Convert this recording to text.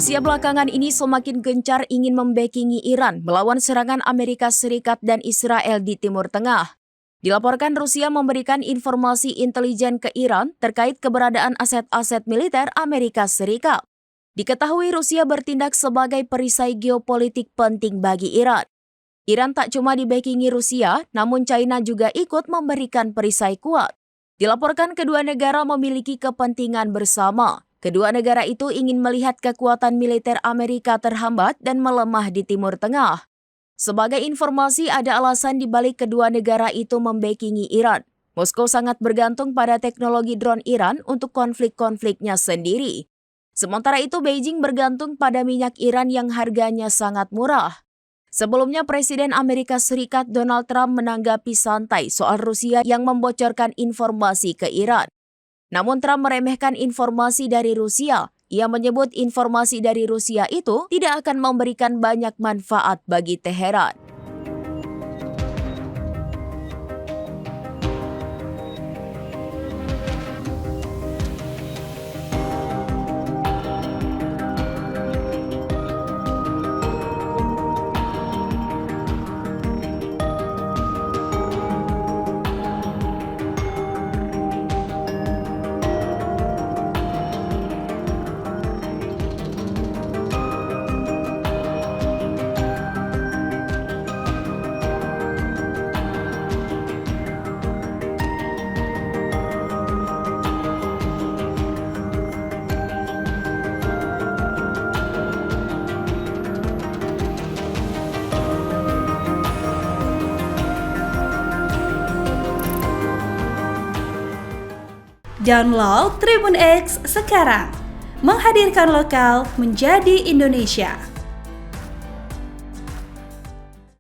Rusia belakangan ini semakin gencar ingin membackingi Iran melawan serangan Amerika Serikat dan Israel di Timur Tengah. Dilaporkan Rusia memberikan informasi intelijen ke Iran terkait keberadaan aset-aset militer Amerika Serikat. Diketahui Rusia bertindak sebagai perisai geopolitik penting bagi Iran. Iran tak cuma dibackingi Rusia, namun China juga ikut memberikan perisai kuat. Dilaporkan kedua negara memiliki kepentingan bersama. Kedua negara itu ingin melihat kekuatan militer Amerika terhambat dan melemah di Timur Tengah. Sebagai informasi, ada alasan di balik kedua negara itu membackingi Iran. Moskow sangat bergantung pada teknologi drone Iran untuk konflik-konfliknya sendiri. Sementara itu, Beijing bergantung pada minyak Iran yang harganya sangat murah. Sebelumnya, Presiden Amerika Serikat Donald Trump menanggapi santai soal Rusia yang membocorkan informasi ke Iran. Namun Trump meremehkan informasi dari Rusia. Ia menyebut informasi dari Rusia itu tidak akan memberikan banyak manfaat bagi Teheran. Download Tribun X sekarang, menghadirkan lokal menjadi Indonesia.